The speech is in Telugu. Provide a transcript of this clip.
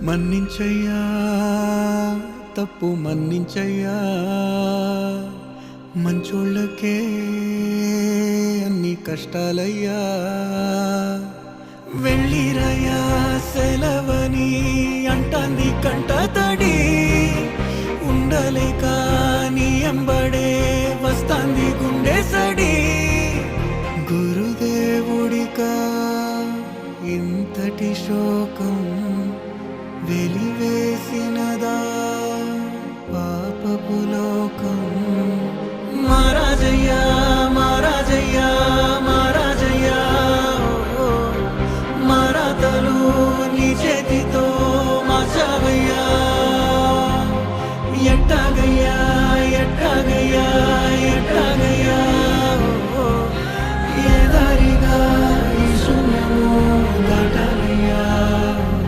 మన్నించయ్యా తప్పు మన్నించయ్యా మంచోళ్ళకే అన్ని కష్టాలయ్యా వెళ్ళిరయ్యా సెలవని అంటాంది కంట తడి ఉండలేక నీ ఎంబడే వస్తాంది గుండె సడి గురుదేవుడికా ఇంతటి శోకం వెలివేసినదా పాపపులో